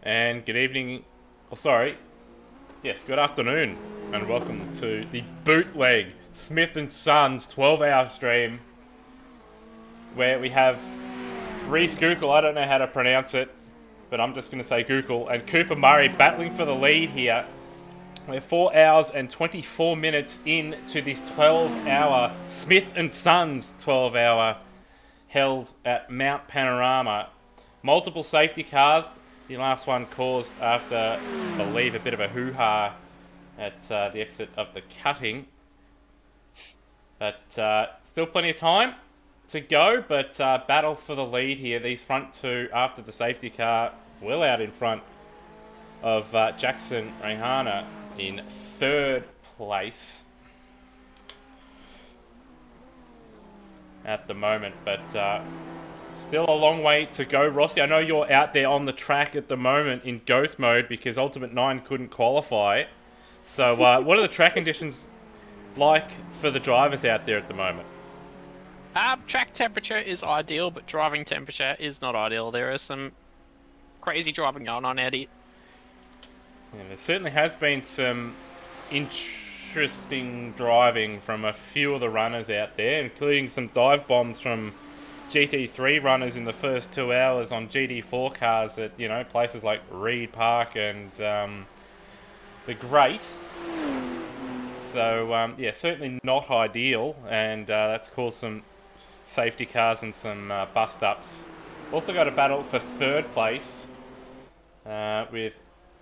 And good evening, oh sorry, yes, good afternoon, and welcome to the Bootleg Smith and Sons 12-hour stream, where we have Reese Google, I don't know how to pronounce it, but I'm just going to say Google, and Cooper Murray battling for the lead here. We're 4 hours and 24 minutes into this 12-hour Smith and Sons 12-hour held at Mount Panorama. Multiple safety cars. The last one caused after, I believe, a bit of a hoo-ha at the exit of the cutting. But still plenty of time to go, but battle for the lead here. These front two, after the safety car, well out in front of Jackson Rehana in third place at the moment, but still a long way to go. Rossi, I know you're out there on the track at the moment in ghost mode because Ultimate 9 couldn't qualify. So what are the track conditions like for the drivers out there at the moment? Track temperature is ideal, but driving temperature is not ideal. There is some crazy driving going on, Eddie. Yeah, there certainly has been some interesting driving from a few of the runners out there, including some dive bombs from GT3 runners in the first 2 hours on GT4 cars at, you know, places like Reed Park and the Great. So, yeah, certainly not ideal, and that's caused some safety cars and some bust-ups. Also got a battle for third place with,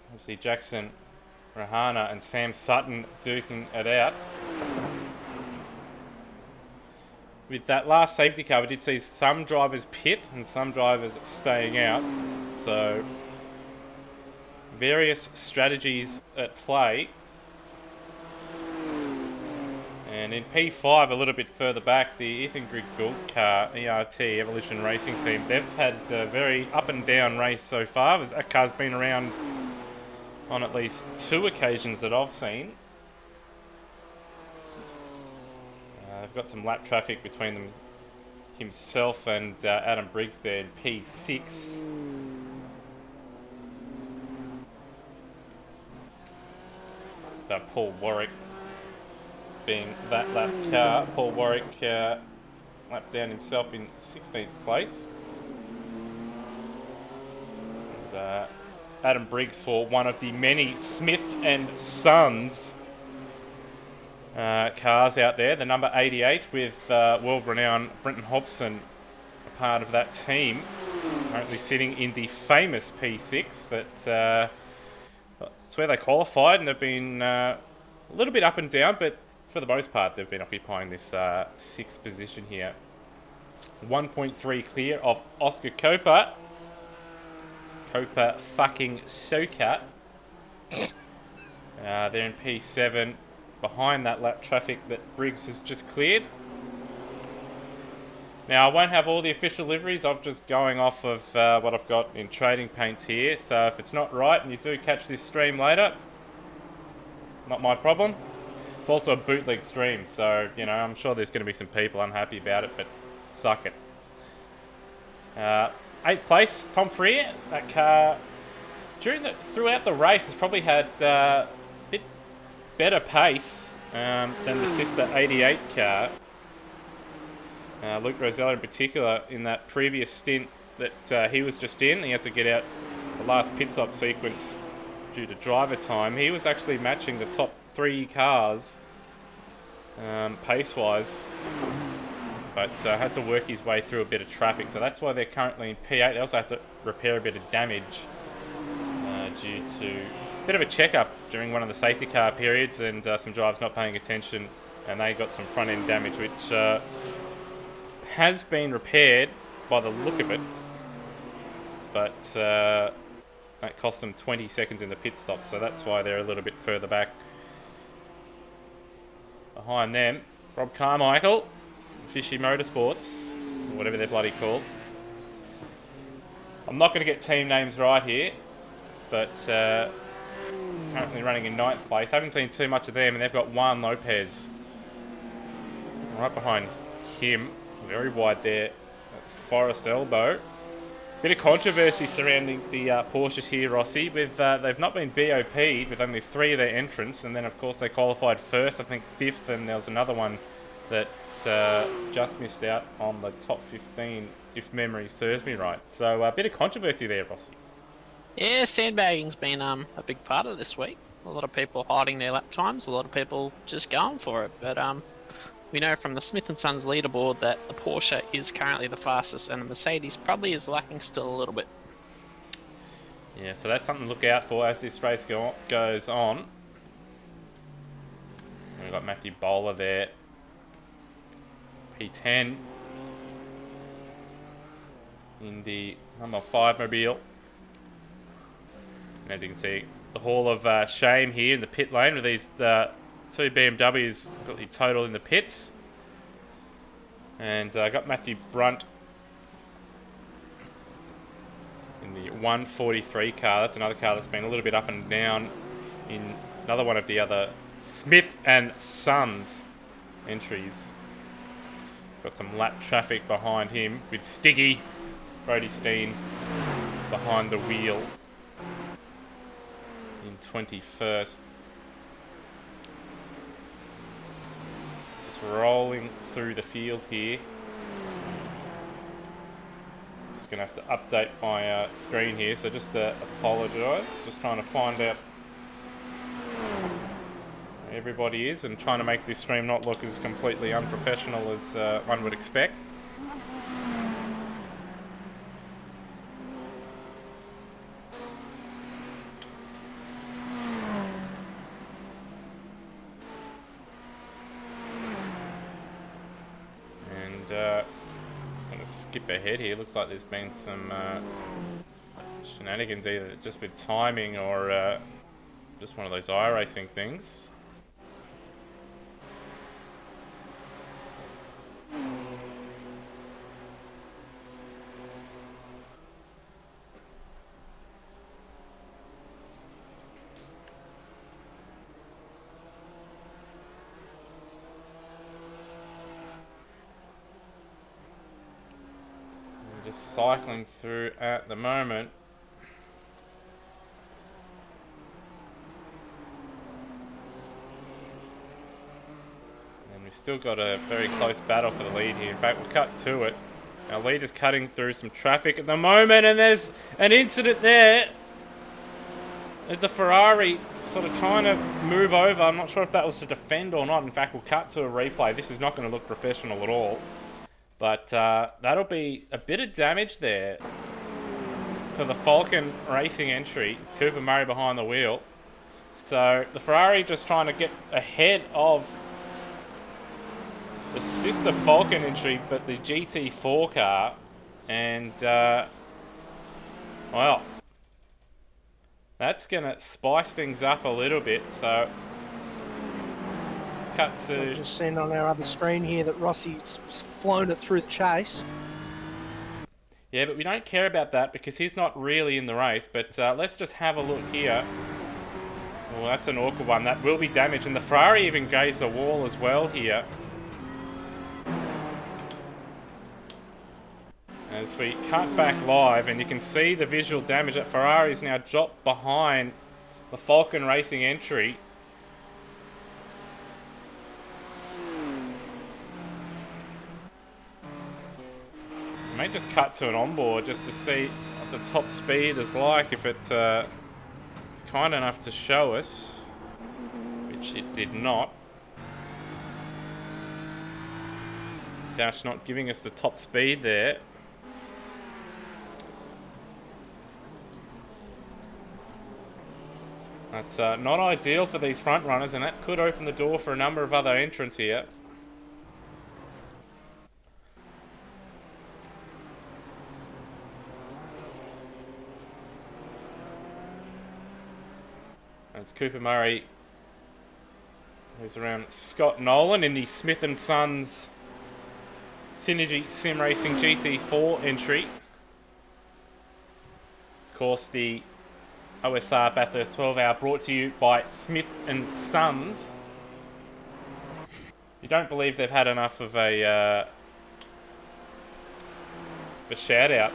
obviously, Jackson Rahana and Sam Sutton duking it out. With that last safety car, we did see some drivers pit and some drivers staying out. So, various strategies at play. And in P5, a little bit further back, the Ethan Griggold car, ERT, Evolution Racing Team, they've had a very up and down race so far. That car's been around on at least 2 occasions that I've seen. They've got some lap traffic between them, himself and Adam Briggs there in P6. Paul Warwick being that lap car. Paul Warwick lapped down himself in 16th place. And, Adam Briggs for one of the many Smith and Sons cars out there. The number 88 with world-renowned Brenton Hobson, a part of that team, currently sitting in the famous P6. That's where they qualified, and they've been a little bit up and down, but for the most part, they've been occupying this 6th position here. 1.3 clear of Oscar Copa. Copa fucking Soka. They're in P7, behind that lap traffic that Briggs has just cleared. Now, I won't have all the official liveries. I'm just going off of what I've got in trading paints here. So if it's not right and you do catch this stream later, not my problem. It's also a bootleg stream, so, you know, I'm sure there's going to be some people unhappy about it, but suck it. 8th place, Tom Freer. That car, throughout the race, has probably had a bit better pace than the sister 88 car. Luke Rosella in particular, in that previous stint that he was just in, he had to get out the last pit stop sequence due to driver time. He was actually matching the top 3 cars pace-wise, but had to work his way through a bit of traffic, so that's why they're currently in P8. They also had to repair a bit of damage due to a bit of a checkup during one of the safety car periods, and some drivers not paying attention, and they got some front-end damage, which has been repaired by the look of it, but that cost them 20 seconds in the pit stop, so that's why they're a little bit further back. Behind them, Rob Carmichael, Fishy Motorsports, whatever they're bloody called. I'm not going to get team names right here, but currently running in 9th place. Haven't seen too much of them, and they've got Juan Lopez right behind him, very wide there at Forest Elbow. Bit of controversy surrounding the Porsches here, Rossi. With they've not been BOP'd with only 3 of their entrants, and then of course they qualified first, I think 5th, and there was another one that just missed out on the top 15, if memory serves me right. So a bit of controversy there, Rossi. Yeah, sandbagging's been a big part of this week. A lot of people hiding their lap times, a lot of people just going for it. But we know from the Smith and Sons leaderboard that the Porsche is currently the fastest, and the Mercedes probably is lacking still a little bit. Yeah, so that's something to look out for as this race goes on. We've got Matthew Bowler there, P10 in the number 5 mobile. And as you can see, the Hall of Shame here in the pit lane with these 2 BMWs completely total in the pits. And I got Matthew Brunt in the 143 car. That's another car that's been a little bit up and down in another one of the other Smith and Sons entries. Got some lap traffic behind him with Stiggy, Brody Steen behind the wheel in 21st. Just rolling through the field here. Just going to have to update my screen here, so just apologise. Just trying to find out where everybody is and trying to make this stream not look as completely unprofessional as one would expect. Just going to skip ahead here. Looks like there's been some shenanigans, either just with timing or just one of those iRacing things. Just cycling through at the moment. And we've still got a very close battle for the lead here. In fact, we'll cut to it. Our lead is cutting through some traffic at the moment, and there's an incident there. The Ferrari sort of trying to move over. I'm not sure if that was to defend or not. In fact, we'll cut to a replay. This is not going to look professional at all. But that'll be a bit of damage there for the Falcon Racing entry. Cooper Murray behind the wheel. So the Ferrari just trying to get ahead of the sister Falcon entry, but the GT4 car. And, well, that's going to spice things up a little bit. So let's cut to... I've just seen on our other screen here that Rossi's flown it through the chase. Yeah, but we don't care about that because he's not really in the race. But let's just have a look here. Well, that's an awkward one. That will be damaged. And the Ferrari even grazed the wall as well here. As we cut back live, and you can see the visual damage that Ferrari's now dropped behind the Falcon Racing entry. May just cut to an onboard just to see what the top speed is like, if it's kind enough to show us, which it did not. Dash not giving us the top speed there. That's not ideal for these front runners, and that could open the door for a number of other entrants here. As Cooper Murray goes around Scott Nolan in the Smith & Sons Synergy Sim Racing GT4 entry. Of course, the OSR Bathurst 12 Hour brought to you by Smith & Sons. You don't believe they've had enough of a a shout out,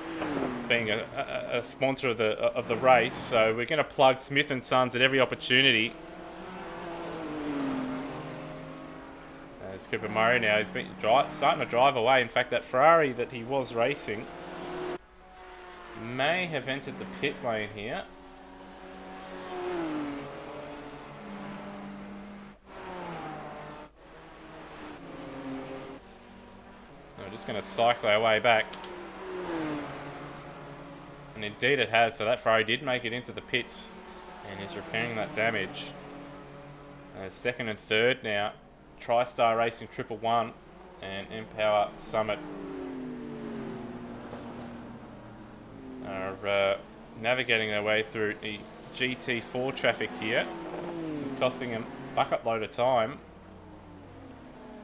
being a sponsor of the race. So we're going to plug Smith and Sons at every opportunity. There's Cooper Murray now. He's been starting to drive away. In fact, that Ferrari that he was racing may have entered the pit lane here. We're just going to cycle our way back. And indeed it has. So that Ferrari did make it into the pits and is repairing that damage. Second and third now. TriStar Racing 111 and Empower Summit are navigating their way through the GT4 traffic here. This is costing them a bucket load of time.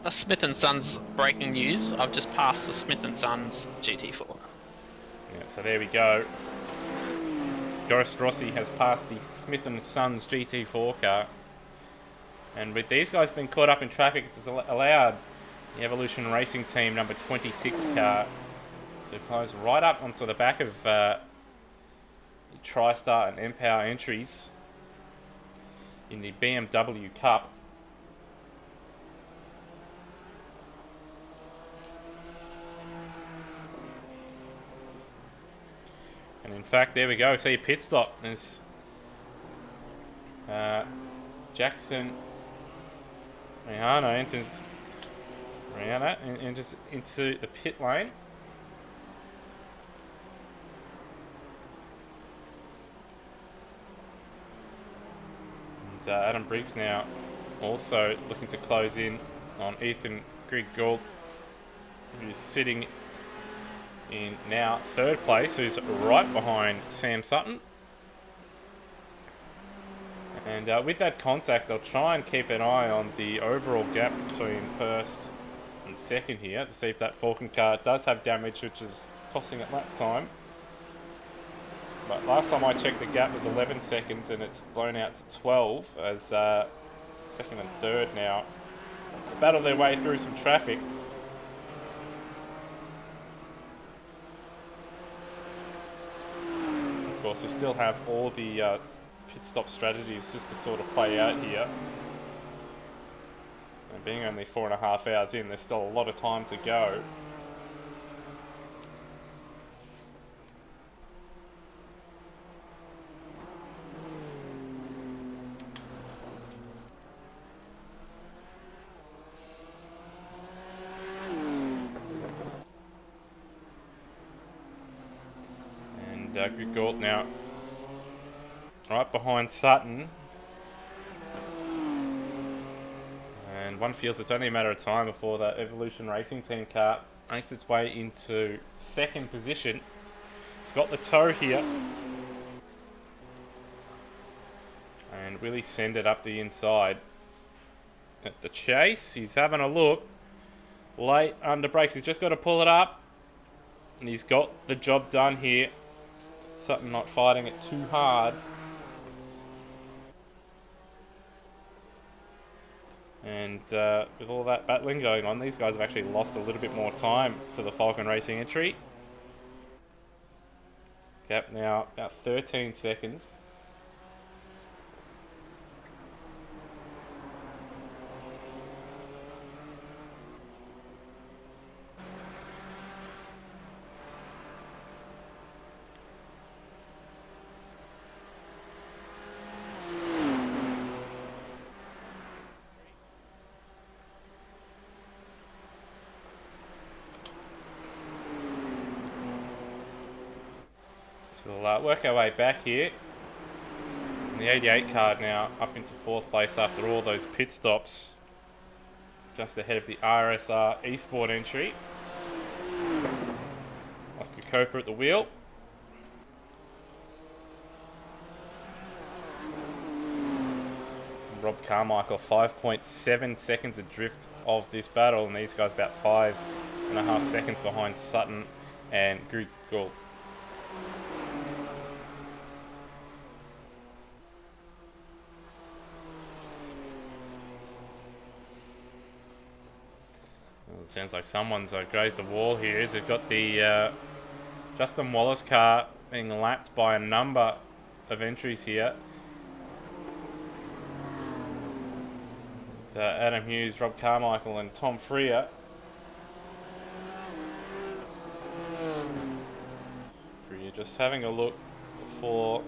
Smith & Sons breaking news. I've just passed the Smith & Sons GT4. Yeah, so there we go. Doris Rossi has passed the Smith & Sons GT4 car. And with these guys being caught up in traffic, it's allowed the Evolution Racing Team number 26 car to close right up onto the back of the TriStar and Empower entries in the BMW Cup. And in fact, there we go. See a pit stop. There's Jackson Rihanna enters into the pit lane. And Adam Briggs now also looking to close in on Ethan Greg Gould, who's sitting in now third place, who's right behind Sam Sutton. And with that contact, they'll try and keep an eye on the overall gap between first and second here to see if that Falcon car does have damage, which is costing it lap time. But last time I checked, the gap was 11 seconds and it's blown out to 12 as second and third now battle their way through some traffic. Of course, we still have all the pit stop strategies just to sort of play out here. And being only 4.5 hours in, there's still a lot of time to go. And good Galt now right behind Sutton. And one feels it's only a matter of time before that Evolution Racing Team car makes its way into second position. It's got the tow here. And Willie send it up the inside at the chase. He's having a look. Late under brakes. He's just got to pull it up. And he's got the job done here. Sutton not fighting it too hard. And with all that battling going on, these guys have actually lost a little bit more time to the Falcon Racing entry. Gap now about 13 seconds. So we'll work our way back here. And the 88 card now up into fourth place after all those pit stops. Just ahead of the RSR Esport entry. Oscar Coper at the wheel. And Rob Carmichael 5.7 seconds adrift of this battle, and these guys about 5.5 seconds behind Sutton and Greg Gould. Sounds like someone's grazed the wall here. They've got the Justin Wallace car being lapped by a number of entries here. Adam Hughes, Rob Carmichael and Tom Freer. Freer just having a look for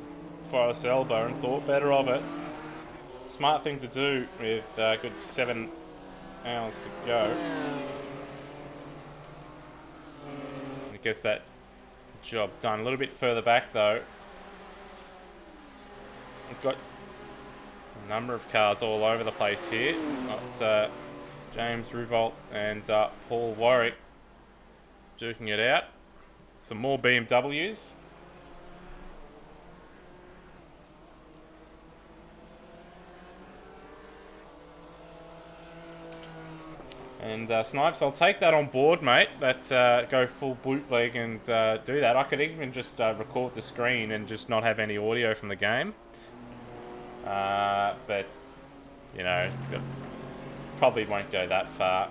Forest Elbow and thought better of it. Smart thing to do with a good 7 hours to go. And it gets that job done. A little bit further back though. We've got a number of cars all over the place here. Got James Ruvolt and Paul Warwick duking it out. Some more BMWs. And Snipes, I'll take that on board, mate. That go full bootleg and do that. I could even just record the screen and just not have any audio from the game. But you know, probably won't go that far.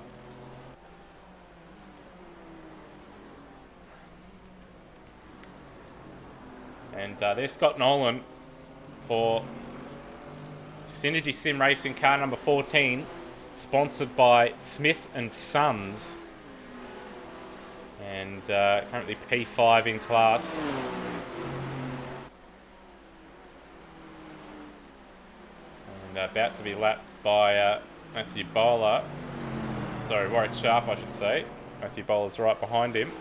And there's Scott Nolan for Synergy Sim Racing car number 14, sponsored by Smith and Sons, and currently P5 in class. And about to be lapped by Matthew Bowler. Sorry, Warwick Sharp, I should say. Matthew Bowler's right behind him.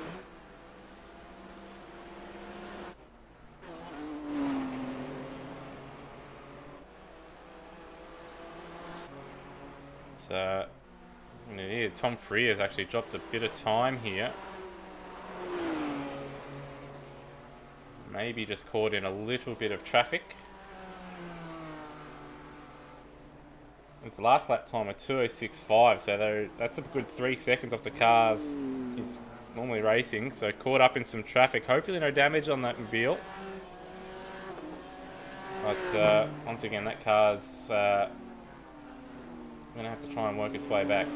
Yeah, Tom Freer has actually dropped a bit of time here. Maybe just caught in a little bit of traffic. It's the last lap time of 2:06.5, so that's a good 3 seconds off the cars he's normally racing. So caught up in some traffic. Hopefully no damage on that mobile. But once again, that car's going to have to try and work its way back.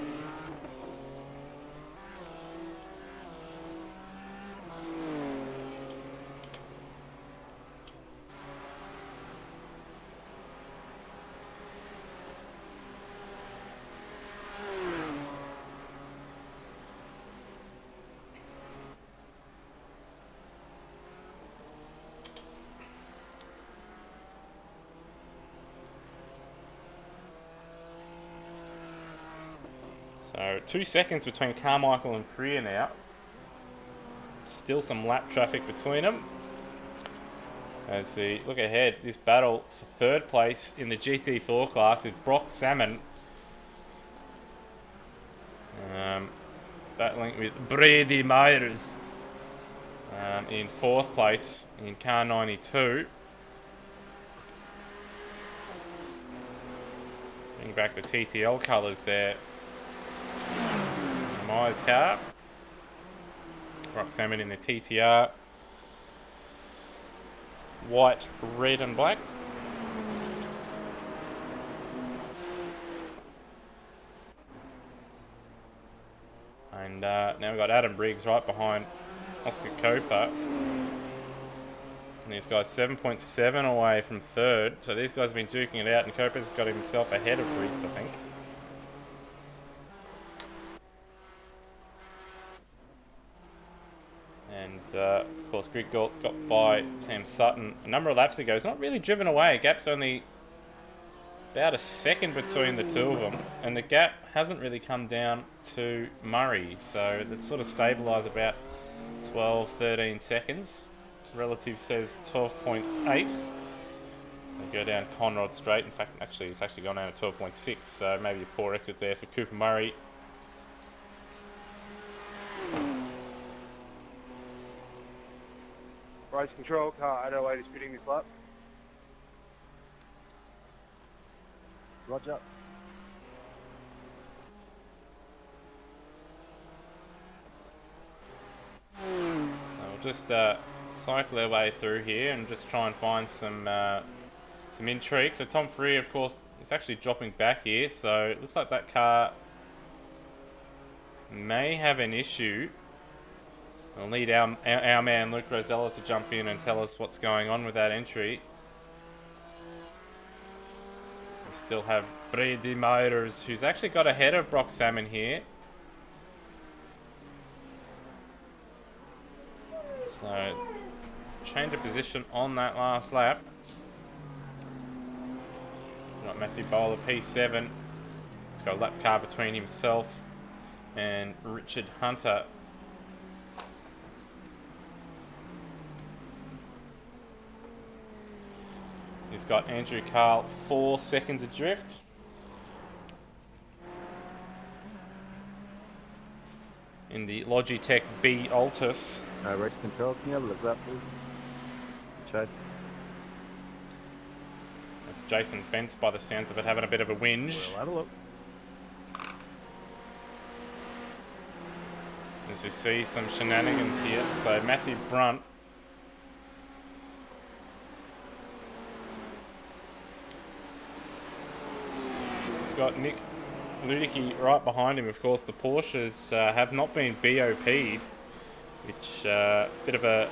So 2 seconds between Carmichael and Freer now. Still some lap traffic between them. As we look ahead, this battle for third place in the GT4 class is Brock Salmon. Battling with Brady Myers in fourth place in car 92. Bring back the TTL colours there. Myers car. Brock Salmon in the TTR. White, red and black. And now we've got Adam Briggs right behind Oscar Copa. And these guys 7.7 away from third. So these guys have been duking it out, and Copa's got himself ahead of Briggs, I think. And of course, Greg Galt got by Sam Sutton a number of laps ago. He's not really driven away. Gap's only about a second between the two of them, and the gap hasn't really come down to Murray, so it's sort of stabilised about 12, 13 seconds. Relative says 12.8. So go down Conrod straight. In fact, actually, it's actually gone down to 12.6, so maybe a poor exit there for Cooper Murray. Race control, car 808 is pitting this lap. Roger. We'll just cycle our way through here and just try and find some intrigue. So Tom Freer, of course, is actually dropping back here, so it looks like that car may have an issue. We'll need our man Luke Rosella to jump in and tell us what's going on with that entry. We still have Brady Myers, who's actually got ahead of Brock Salmon here. So, change of position on that last lap. Got Matthew Bowler, P7. He's got a lap car between himself and Richard Hunter. He's got Andrew Carl 4 seconds adrift. In the Logitech B Altus. Race control, can you have a look at that, please? Chad. That's Jason Bentz, by the sounds of it, having a bit of a whinge. We'll have a look. As we see some shenanigans here. So Matthew Brunt. He's got Nick Ludicky right behind him. Of course, the Porsches have not been BOP'd, which bit of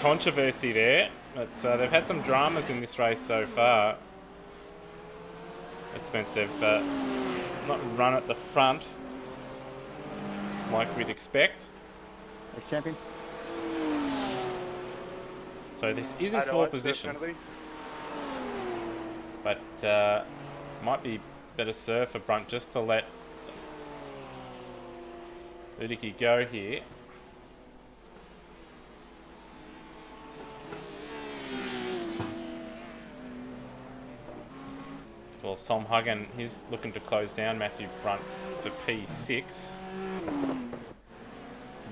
controversy there. But they've had some dramas in this race so far. It's meant they've not run at the front like we'd expect. Race champion. So this is in Adelaide, fourth position, definitely. but might be better served for Brunt just to let Ludicky go here. Of course, Tom Huggan, he's looking to close down Matthew Brunt for P6.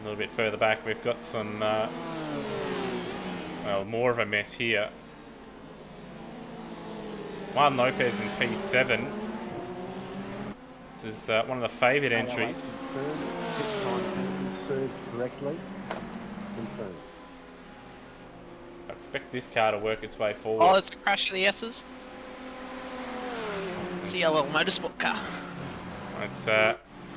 A little bit further back, we've got some, well, more of a mess here. Juan Lopez in P7. This is one of the favoured entries. Served correctly. Confirmed. I expect this car to work its way forward. Oh, it's a crash of the S's. It's a yellow motorsport car. It's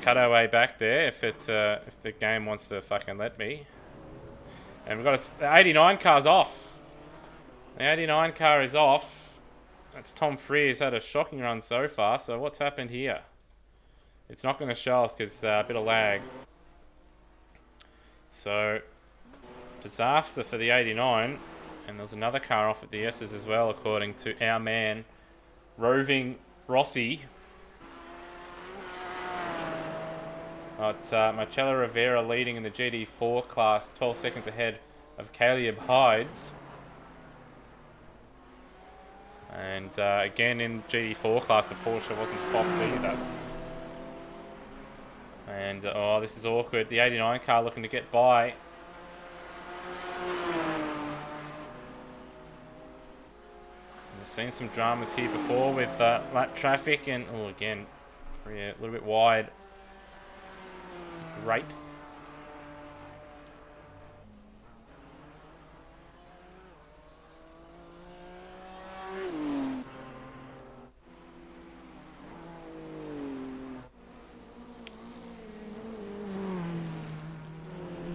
cut our way back there if the game wants to fucking let me. And we've got the 89 car's off. The 89 car is off. That's Tom Freer. He's had a shocking run so far. So what's happened here? It's not going to show us because a bit of lag. So disaster for the 89. And there's another car off at the S's as well, according to our man Roving Rossi. Got Marcelo Rivera leading in the GD4 class, 12 seconds ahead of Caleb Hides. And again in GD4 class, the Porsche wasn't popped either. And oh, this is awkward. The 89 car looking to get by. We've seen some dramas here before with lap traffic, and oh, again, yeah, a little bit wide. Right.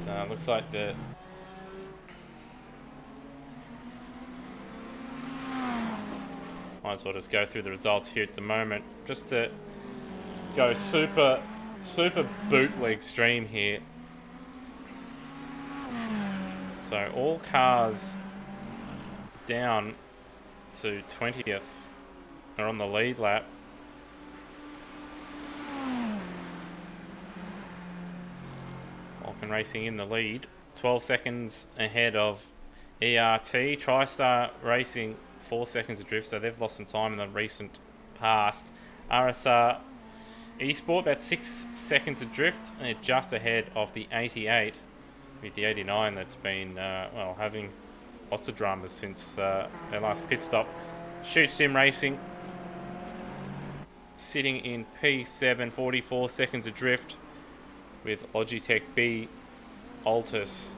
So looks like the might as well just go through the results here at the moment, just to go super bootleg stream here. So all cars down to 20th are on the lead lap. Vulcan Racing in the lead, 12 seconds ahead of ERT. TriStar Racing 4 seconds adrift, so they've lost some time in the recent past. RSR Esport about 6 seconds adrift, and they're just ahead of the 88, with the 89 that's been well, having lots of dramas since their last pit stop. Shoot Sim Racing sitting in P7, 44 seconds adrift, with Logitech B Altus.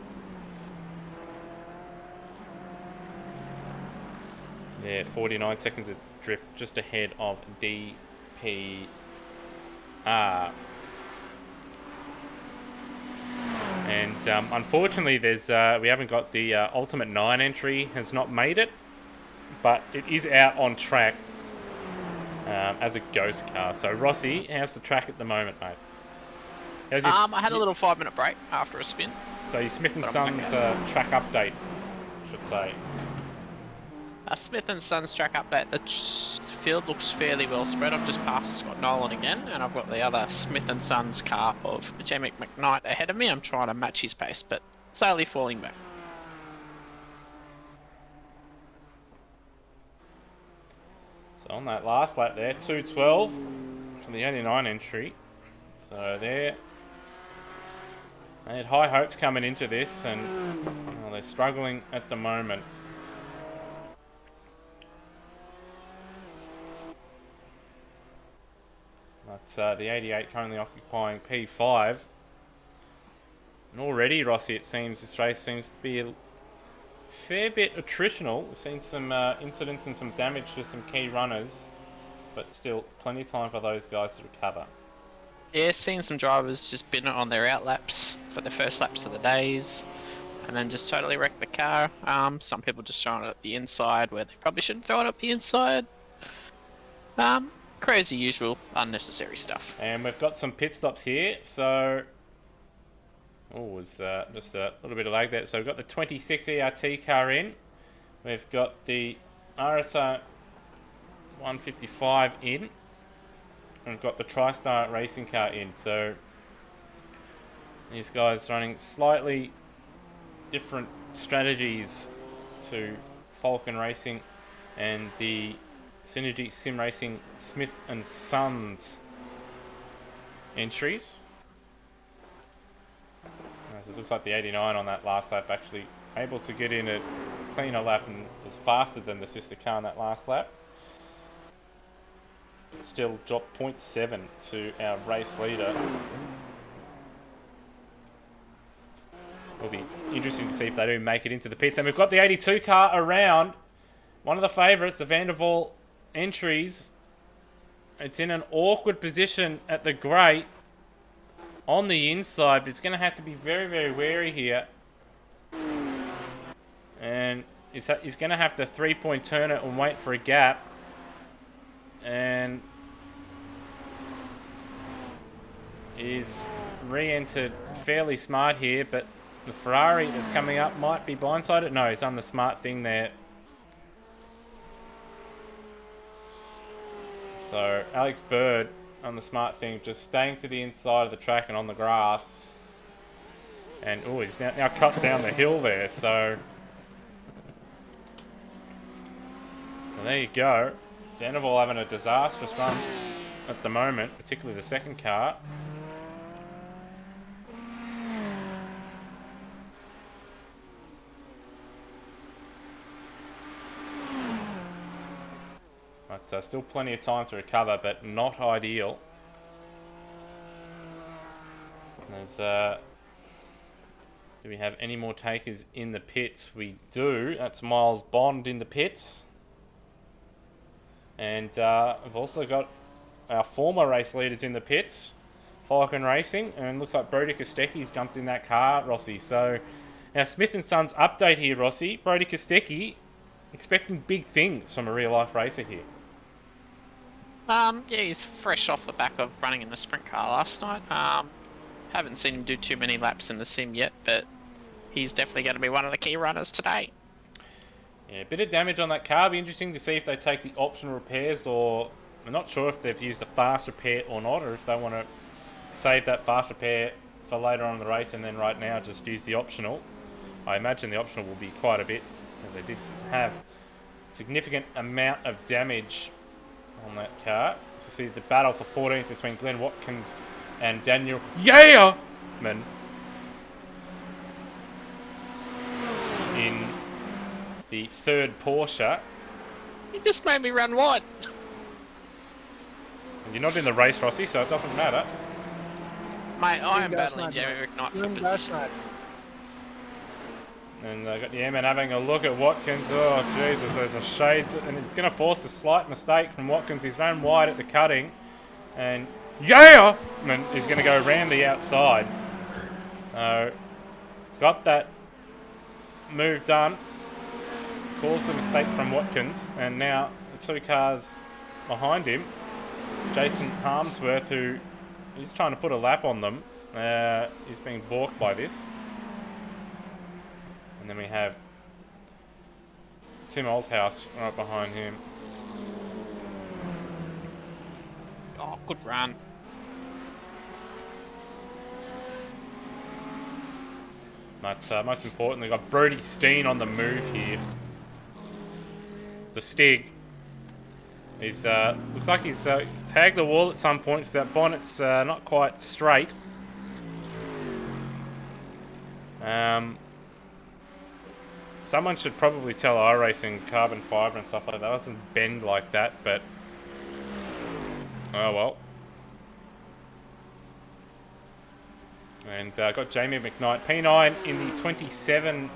Yeah, 49 seconds adrift, just ahead of DP. And unfortunately, we haven't got the Ultimate 9 entry, has not made it, but it is out on track as a ghost car. So Rossi, how's the track at the moment, mate? I had a little 5-minute break after a spin. So your Smith & But I'm Sons track update, I should say. Smith & Sons track update. The field looks fairly well spread. I've just passed Scott Nolan again, and I've got the other Smith & Sons car of Jamie McKnight ahead of me. I'm trying to match his pace, but slowly falling back. So on that last lap there, 2:12 from the 89 entry. So there, they had high hopes coming into this, and well, they're struggling at the moment. But the 88 currently occupying P5. And already, Rossi, it seems this race seems to be a fair bit attritional. We've seen some incidents and some damage to some key runners, but still plenty of time for those guys to recover. Yeah, seeing some drivers just bin it on their out laps for the first laps of the days, and then just totally wreck the car. Some people just throwing it at the inside where they probably shouldn't throw it at the inside. Crazy usual, unnecessary stuff. And we've got some pit stops here, so... Oh, it was just a little bit of lag there. So we've got the 26 ERT car in. We've got the RSR 155 in. And we've got the TriStar racing car in. So these guys running slightly different strategies to Falcon Racing and the Synergy Sim Racing Smith & Sons entries. So it looks like the 89 on that last lap actually able to get in a cleaner lap and was faster than the sister car on that last lap. But still dropped 0.7 to our race leader. It'll be interesting to see if they do make it into the pits. And we've got the 82 car around. One of the favourites, the Vandervoort entries. It's in an awkward position at the grate on the inside, but it's going to have to be very, very wary here. And he's going to have to 3-point turn it and wait for a gap. And he's re-entered fairly smart here, but the Ferrari that's coming up might be blindsided. No, he's done the smart thing there. So Alex Bird on the smart thing, just staying to the inside of the track and on the grass. And oh, he's now cut down the hill there. So there you go. Vandervoort having a disastrous run at the moment, particularly the second car. But still plenty of time to recover, but not ideal. Do we have any more takers in the pits? We do. That's Miles Bond in the pits. And we've also got our former race leaders in the pits, Falcon Racing, and looks like Brody Kostecki's jumped in that car, Rossi. So our Smith & Sons update here, Rossi. Brody Kostecki expecting big things from a real-life racer here. Yeah, he's fresh off the back of running in the sprint car last night. Haven't seen him do too many laps in the sim yet, but he's definitely going to be one of the key runners today. Yeah, a bit of damage on that car. Be interesting to see if they take the optional repairs, or I'm not sure if they've used a fast repair or not, or if they want to save that fast repair for later on in the race and then right now just use the optional. I imagine the optional will be quite a bit, as they did have a significant amount of damage on that car. To see the battle for 14th between Glenn Watkins and Daniel Yeaman in the third Porsche. He just made me run wide. And you're not in the race, Rossi, so it doesn't matter. Mate, I am battling Jamie McKnight for position. And got Yeaman having a look at Watkins. Oh, Jesus, there's a shades. And it's going to force a slight mistake from Watkins. He's ran wide at the cutting. And Yeaman is going to go around the outside. He's got that move done. Caused a mistake from Watkins, and now the two cars behind him, Jason Harmsworth, who he's trying to put a lap on them, is being balked by this. And then we have Tim Oldhouse right behind him. Oh, good run. But most importantly, we've got Brody Steen on the move here. The Stig is looks like he's tagged the wall at some point because that bonnet's not quite straight. Someone should probably tell iRacing carbon fibre and stuff like that. It doesn't bend like that, but oh well. And got Jamie McKnight, P9 in the 27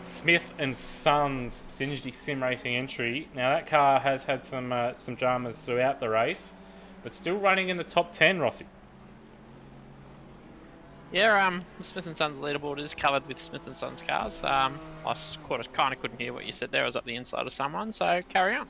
Smith and Sons Synergy Sim Racing entry. Now that car has had some dramas throughout the race, but still running in the top 10, Rossi. Yeah, the Smith and Sons leaderboard is covered with Smith and Sons cars. I kind of couldn't hear what you said there. I was up the inside of someone, so carry on.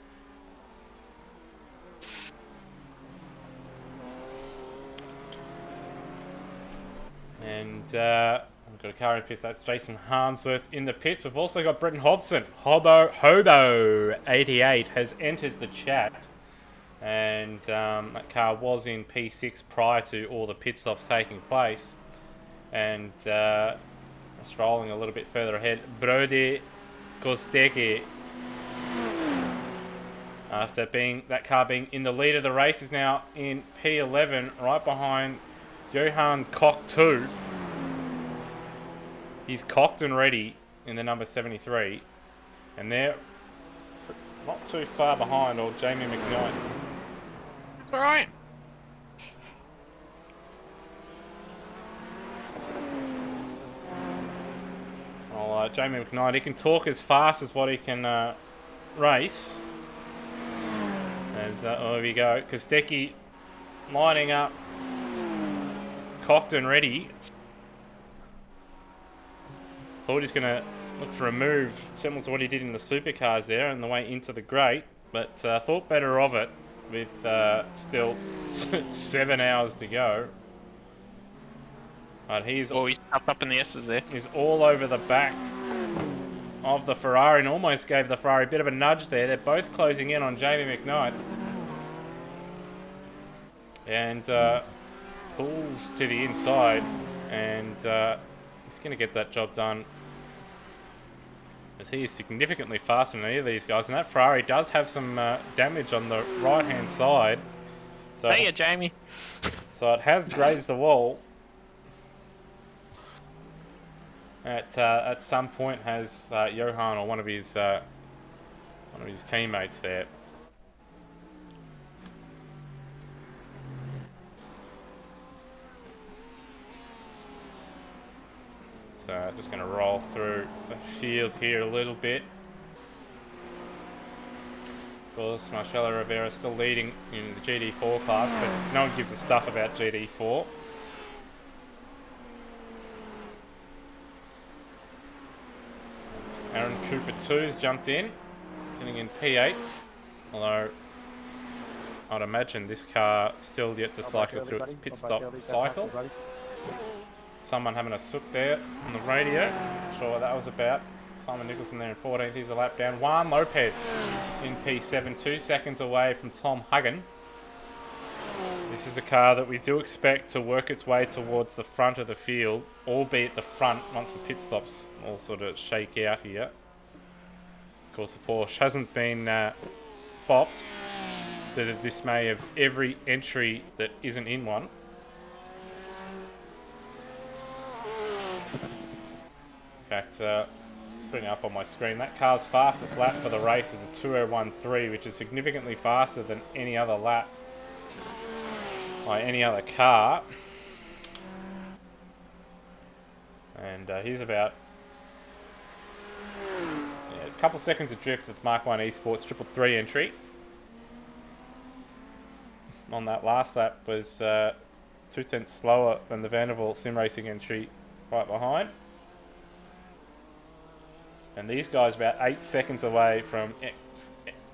And we've got a car in pits. That's Jason Harmsworth in the pits. We've also got Britton Hobson. Hobo88 has entered the chat. And that car was in P6 prior to all the pit stops taking place. And strolling a little bit further ahead, Brody Kostecki, after that car being in the lead of the race, is now in P11, right behind Johan Koch 2. He's cocked and ready in the number 73, and they're not too far behind old Jamie McKnight. That's alright. Well, Jamie McKnight, he can talk as fast as what he can race. As oh, here we go, Kostecki lining up, cocked and ready. Thought he's going to look for a move similar to what he did in the supercars there on the way into the grate, but thought better of it with still 7 hours to go. But he's stuffed up in the S's there. He's all over the back of the Ferrari and almost gave the Ferrari a bit of a nudge there. They're both closing in on Jamie McKnight. And pulls to the inside, and he's going to get that job done, as he is significantly faster than any of these guys. And that Ferrari does have some damage on the right-hand side. So, hey, Jamie. So it has grazed the wall. At some point, has Johan or one of his teammates there. So just going to roll through the field here a little bit. Of course, Marcelo Rivera still leading in the GD4 class, but no one gives a stuff about GD4. Aaron Cooper 2's jumped in, sitting in P8. Although I'd imagine this car still yet to cycle through its pit stop cycle. Someone having a sook there on the radio. Not sure what that was about. Simon Nicholson there in 14th. He's a lap down. Juan Lopez in P7, 2 seconds away from Tom Huggan. This is a car that we do expect to work its way towards the front of the field, albeit the front once the pit stops all sort of shake out here. Of course, the Porsche hasn't been bopped, to the dismay of every entry that isn't in one. In fact, putting it up on my screen, that car's fastest lap for the race is a 2:01.3, which is significantly faster than any other lap by any other car. And he's about a couple seconds adrift with Mark 1 Esports 333 entry. On that last lap was 2 tenths slower than the Vanderbilt Sim Racing entry right behind. And these guys about 8 seconds away from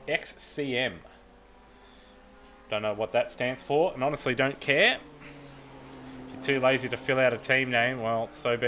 XCM. Don't know what that stands for, and honestly don't care. If you're too lazy to fill out a team name, well, so be